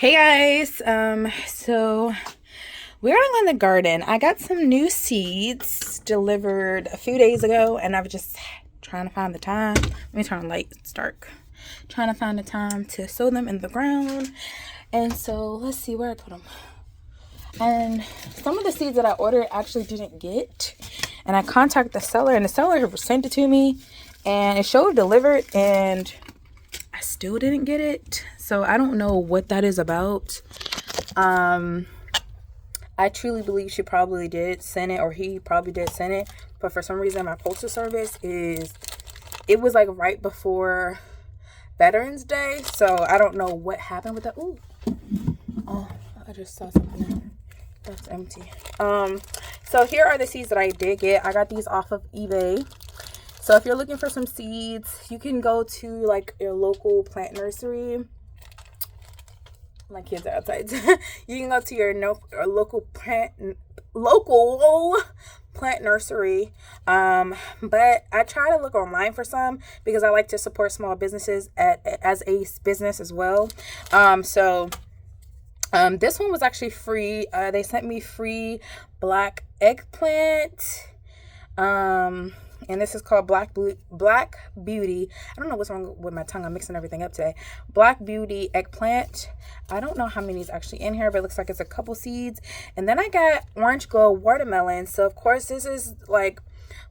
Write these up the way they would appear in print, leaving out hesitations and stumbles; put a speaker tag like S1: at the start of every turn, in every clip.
S1: Hey guys, so we're on the garden. I got some new seeds delivered a few days ago, and I was just trying to find the time. Let me turn on light. It's dark. Trying to find the time to sow them in the ground. And so let's see where I put them. And some of the seeds that I ordered actually didn't get. And I contacted the seller, and the seller sent it to me, and it showed delivered, and I still didn't get it. So I don't know what that is about. I truly believe she probably did send it, or he probably did send it, but for some reason my postal service it was like right before Veterans Day, so I don't know what happened with that. Ooh. Oh, I just saw something that's empty. So here are the seeds that I did get. I got these off of eBay. So if you're looking for some seeds, you can go to like your local plant nursery. My kids are outside. You can go to your local plant nursery. But I try to look online for some because I like to support small businesses as a business as well. This one was actually free. They sent me free black eggplant. And this is called Black Beauty. I don't know what's wrong with my tongue. I'm mixing everything up today. Black Beauty eggplant. I don't know how many is actually in here, but it looks like it's a couple seeds. And then I got Orange Glow watermelon. So of course this is like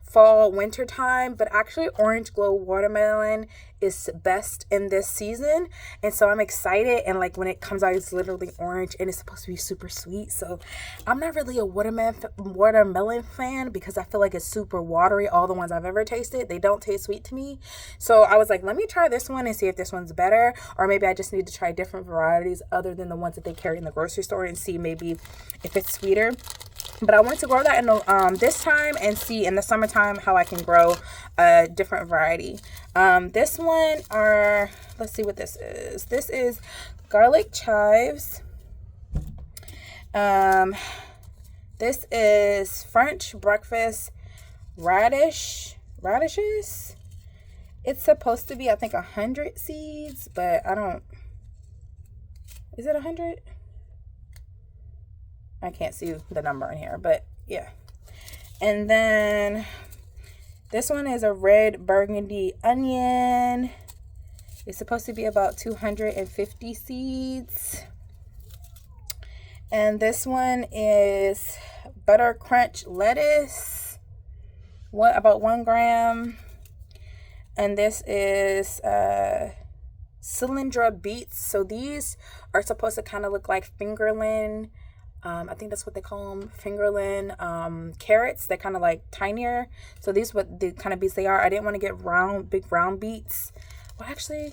S1: fall winter time, but actually Orange Glow watermelon is best in this season, and so I'm excited. And like when it comes out, it's literally orange and it's supposed to be super sweet. So I'm not really a watermelon fan because I feel like it's super watery. All the ones I've ever tasted, they don't taste sweet to me. So I was like, let me try this one and see if this one's better, or maybe I just need to try different varieties other than the ones that they carry in the grocery store and see maybe if it's sweeter. But I wanted to grow that in this time and see in the summertime how I can grow a different variety. This one let's see what this is. This is garlic chives. This is French breakfast radishes. It's supposed to be, I think, 100 seeds, but is it 100? I can't see the number in here, but yeah. And then this one is a red burgundy onion. It's supposed to be about 250 seeds. And this one is butter crunch lettuce. About 1 gram. And this is Cylindra beets. So these are supposed to kind of look like fingerling. I think that's what they call them, fingerling carrots. They're kind of like tinier. So these what the kind of beets they are. I didn't want to get big round beets. Well, actually,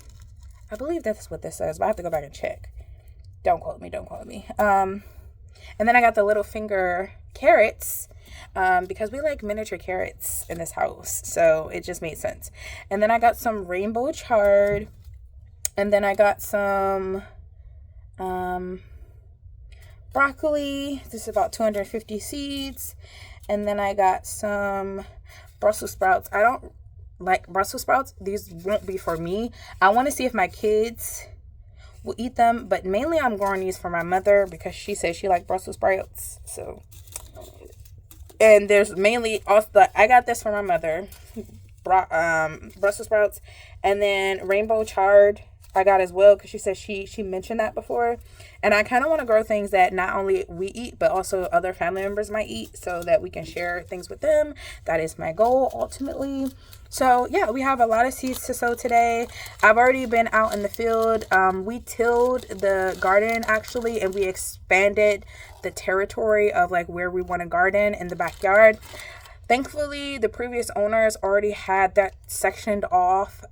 S1: I believe that's what this says, but I have to go back and check. Don't quote me. And then I got the little finger carrots because we like miniature carrots in this house. So it just made sense. And then I got some rainbow chard. And then I got some broccoli. This is about 250 seeds. And then I got some Brussels sprouts. I don't like Brussels sprouts. These won't be for me. I want to see if my kids will eat them, but mainly I'm growing these for my mother because she says she likes Brussels sprouts. So, and there's mainly also I got this for my mother, Brussels sprouts, and then rainbow chard I got as well because she said she mentioned that before. And I kind of want to grow things that not only we eat, but also other family members might eat so that we can share things with them. That is my goal ultimately. So yeah, we have a lot of seeds to sow today. I've already been out in the field. We tilled the garden actually, and we expanded the territory of like where we want to garden in the backyard. Thankfully, the previous owners already had that sectioned off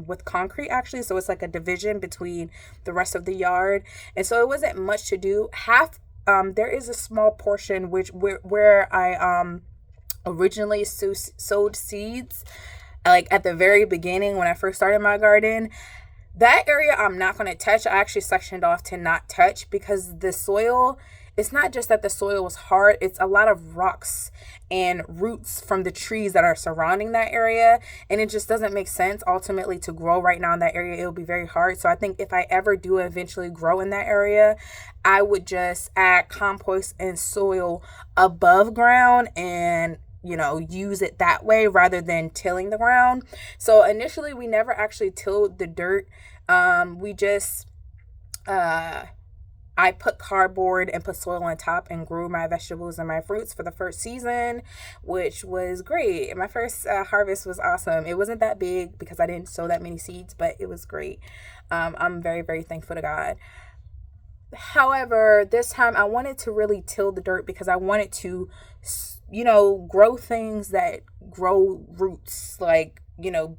S1: with concrete, actually. So it's like a division between the rest of the yard. And so it wasn't much to do. There is a small portion where I originally sowed seeds, like at the very beginning when I first started my garden. That area I'm not going to touch. I actually sectioned off to not touch because the soil it's not just that the soil was hard, it's a lot of rocks and roots from the trees that are surrounding that area. And it just doesn't make sense ultimately to grow right now in that area. It will be very hard. So I think if I ever do eventually grow in that area, I would just add compost and soil above ground and use it that way rather than tilling the ground. So initially we never actually tilled the dirt. We just I put cardboard and put soil on top and grew my vegetables and my fruits for the first season, which was great. My first harvest was awesome. It wasn't that big because I didn't sow that many seeds, but it was great. I'm very, very thankful to God. However, this time I wanted to really till the dirt because I wanted to, grow things that grow roots, like,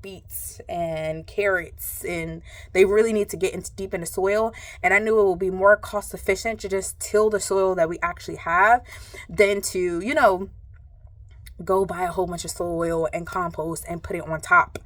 S1: beets and carrots, and they really need to get deep into soil. And I knew it would be more cost efficient to just till the soil that we actually have than to, go buy a whole bunch of soil and compost and put it on top.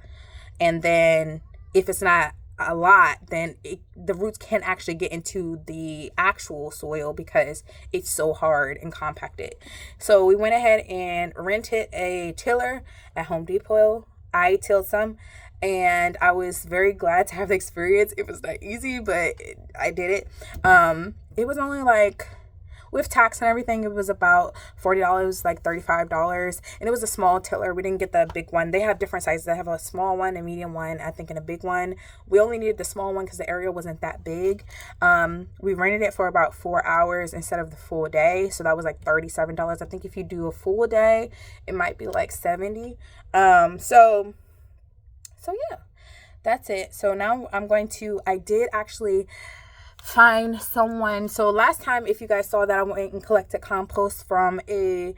S1: And then if it's not a lot, then the roots can't actually get into the actual soil because it's so hard and compacted. So we went ahead and rented a tiller at Home Depot. I tilled some and I was very glad to have the experience. It was not easy, but I did it. It was only like, with tax and everything, it was about $40, like $35. And it was a small tiller. We didn't get the big one. They have different sizes. They have a small one, a medium one, I think, and a big one. We only needed the small one because the area wasn't that big. We rented it for about 4 hours instead of the full day. So that was like $37. I think if you do a full day, it might be like $70. So yeah, that's it. So now I did actually find someone. So last time, if you guys saw that, I went and collected compost from it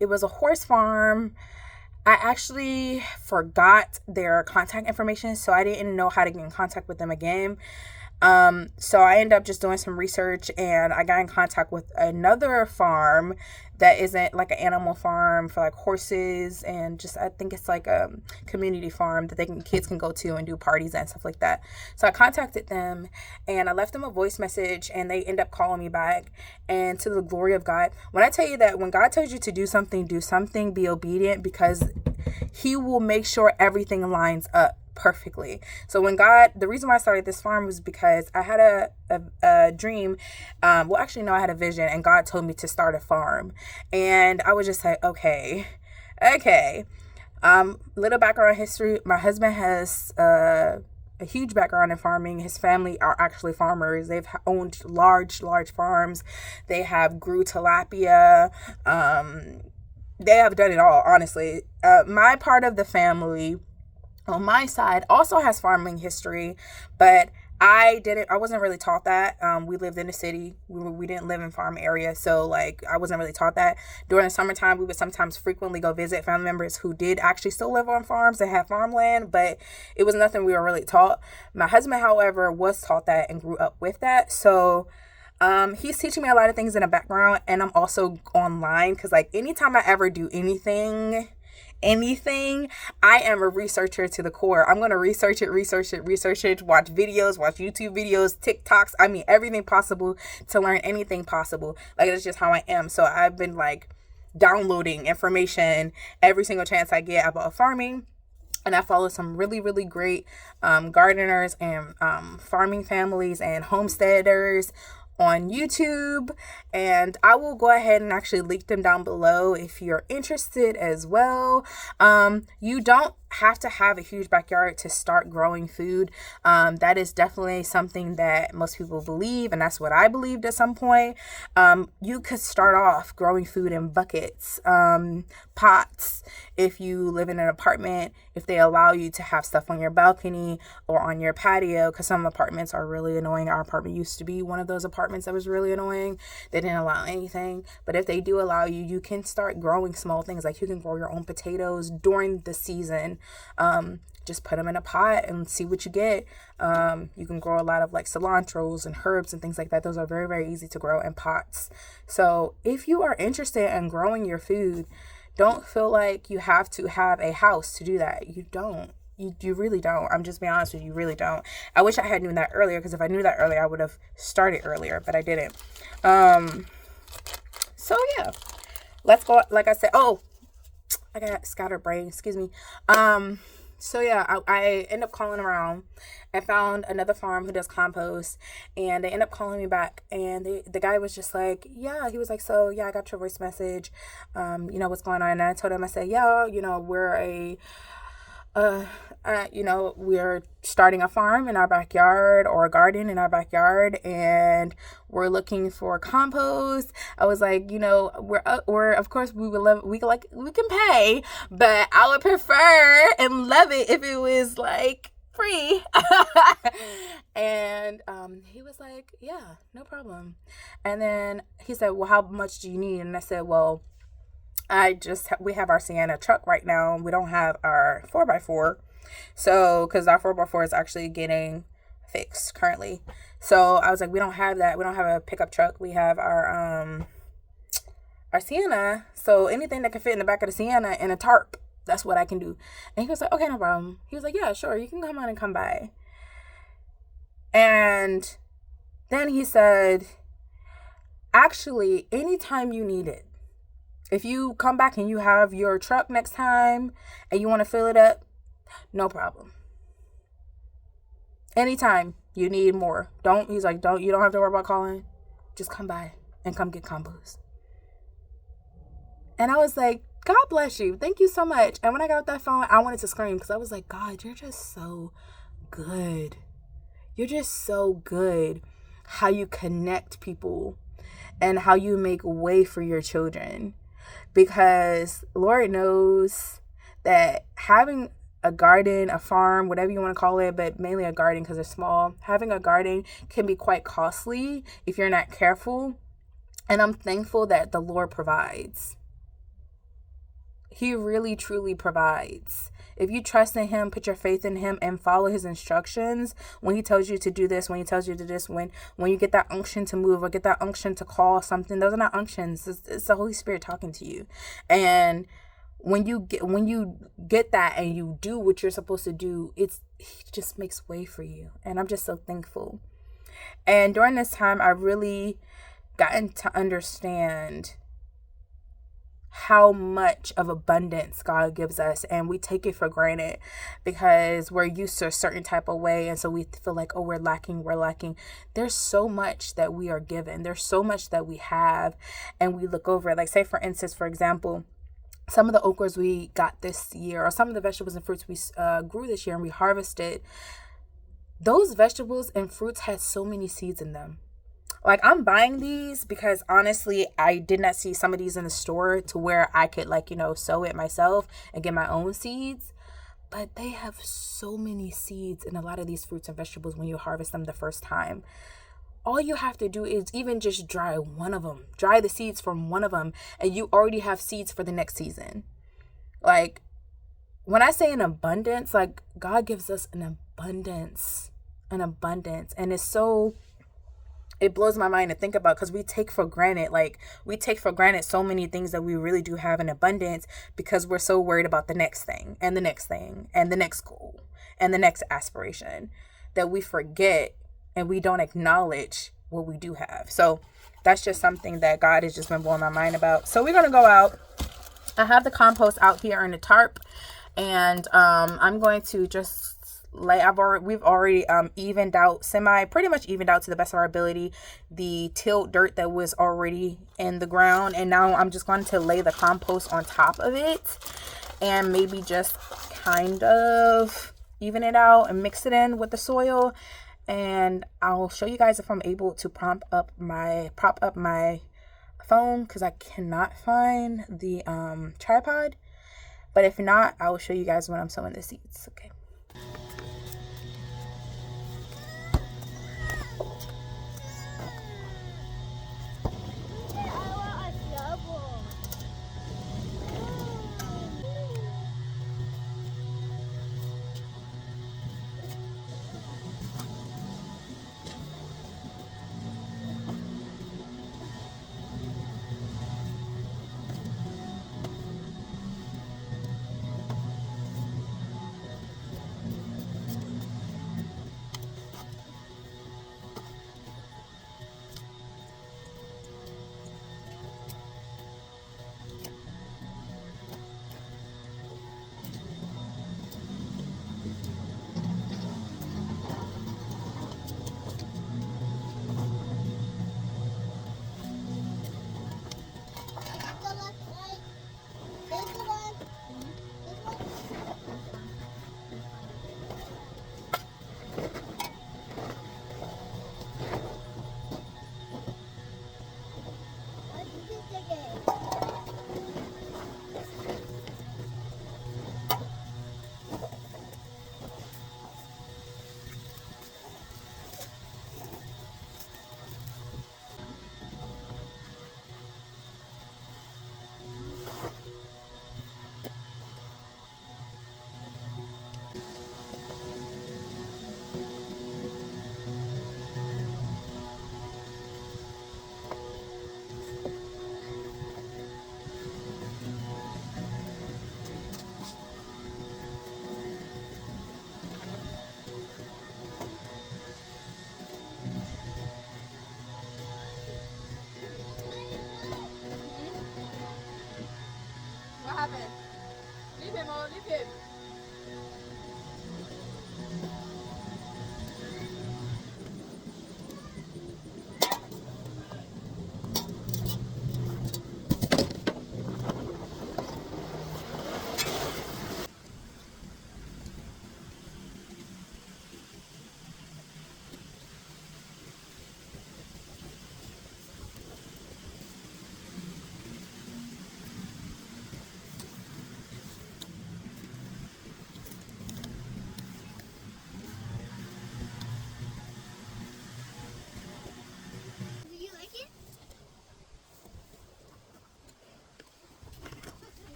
S1: was a horse farm. I actually forgot their contact information, so I didn't know how to get in contact with them again. So I ended up just doing some research and I got in contact with another farm that isn't like an animal farm for like horses, and just, I think it's like a community farm that kids can go to and do parties and stuff like that. So I contacted them and I left them a voice message and they end up calling me back. And to the glory of God, when I tell you that when God tells you to do something, be obedient, because He will make sure everything lines up perfectly. So the reason why I started this farm was because I had a dream. I had a vision, and God told me to start a farm. And I was just like, okay. Little background history. My husband has a huge background in farming. His family are actually farmers. They've owned large farms. They have grew tilapia. They have done it all, honestly. My part of the family on my side also has farming history, but I wasn't really taught that. We lived in the city. We didn't live in farm area. So like, I wasn't really taught that. During the summertime, we would sometimes frequently go visit family members who did actually still live on farms and have farmland, but it was nothing we were really taught. My husband, however, was taught that and grew up with that. So he's teaching me a lot of things in the background, and I'm also online, because like anytime I ever do anything, I am a researcher to the core. I'm going to research it, watch videos, watch YouTube videos, TikToks. I mean, everything possible to learn anything possible. Like, that's just how I am. So I've been like downloading information every single chance I get about farming. And I follow some really, really great gardeners and farming families and homesteaders on YouTube, and I will go ahead and actually link them down below if you're interested as well. You don't have to have a huge backyard to start growing food. That is definitely something that most people believe, and that's what I believed at some point. You could start off growing food in buckets, pots, if you live in an apartment, if they allow you to have stuff on your balcony or on your patio, because some apartments are really annoying. Our apartment used to be one of those apartments that was really annoying. They didn't allow anything, but if they do allow you, you can start growing small things. Like, you can grow your own potatoes during the season. Just put them in a pot and see what you get. You can grow a lot of like cilantros and herbs and things like that. Those are very, very easy to grow in pots. So if you are interested in growing your food, don't feel like you have to have a house to do that. You don't. You really don't. I'm just being honest with you, you really don't. I wish I had known that earlier, because if I knew that earlier, I would have started earlier, but I didn't. So yeah, let's go. Like I said, oh, I got scattered brain. Excuse me. So yeah, I end up calling around. I found another farm who does compost, and they end up calling me back. And the guy was just like, yeah, he was like, so yeah, I got your voice message. What's going on? And I told him, I said, yeah, we're we're starting a farm in our backyard, or a garden in our backyard, and we're looking for compost. I was like, we're of course we would love, we can pay, but I would prefer and love it if it was like free. And he was like, yeah, no problem. And then he said, well, how much do you need? And I said, well, we have our Sienna truck right now. We don't have our 4x4. So, because our 4x4 is actually getting fixed currently. So I was like, we don't have that. We don't have a pickup truck. We have our Sienna. So anything that can fit in the back of the Sienna and a tarp, that's what I can do. And he was like, okay, no problem. He was like, yeah, sure. You can come on and come by. And then he said, actually, anytime you need it, if you come back and you have your truck next time and you want to fill it up, no problem. Anytime you need more, you don't have to worry about calling. Just come by and come get compost. And I was like, God bless you. Thank you so much. And when I got off that phone, I wanted to scream, because I was like, God, you're just so good. You're just so good how you connect people and how you make way for your children. Because Lord knows that having a garden, a farm, whatever you want to call it, but mainly a garden because it's small, having a garden can be quite costly if you're not careful. And I'm thankful that the Lord provides. He really, truly provides. If you trust in Him, put your faith in Him, and follow His instructions, when He tells you to do this, when He tells you to do this, when you get that unction to move or get that unction to call something, those are not unctions. It's the Holy Spirit talking to you. And when you get that and you do what you're supposed to do, it just makes way for you. And I'm just so thankful. And during this time, I really gotten to understand how much of abundance God gives us, and we take it for granted because we're used to a certain type of way, and so we feel like, oh, we're lacking. There's so much that we are given. There's so much that we have, and we look over it. Like, say for instance, for example, some of the okras we got this year, or some of the vegetables and fruits we grew this year and we harvested, those vegetables and fruits had so many seeds in them. Like, I'm buying these because honestly, I did not see some of these in the store to where I could sow it myself and get my own seeds. But they have so many seeds in a lot of these fruits and vegetables when you harvest them the first time. All you have to do is even just dry one of them, dry the seeds from one of them, and you already have seeds for the next season. Like, when I say an abundance, like, God gives us an abundance. And it blows my mind to think about, because we take for granted so many things that we really do have in abundance because we're so worried about the next thing and the next thing and the next goal and the next aspiration that we forget and we don't acknowledge what we do have. So that's just something that God has just been blowing my mind about. So we're going to go out. I have the compost out here in the tarp, and I'm going to just we've already pretty much evened out to the best of our ability the tilled dirt that was already in the ground, and now I'm just going to lay the compost on top of it and maybe just kind of even it out and mix it in with the soil. And I'll show you guys if I'm able to prop up my phone, because I cannot find the tripod, but if not, I will show you guys when I'm sowing the seeds. Okay.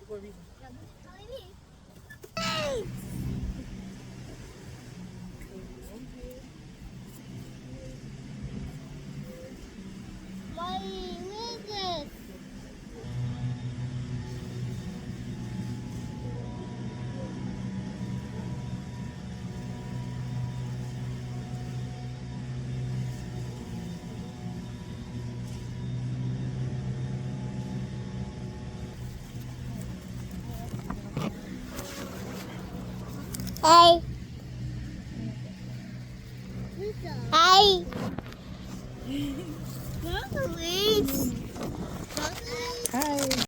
S2: What is this? Hey. Hey. Please.
S1: Hi.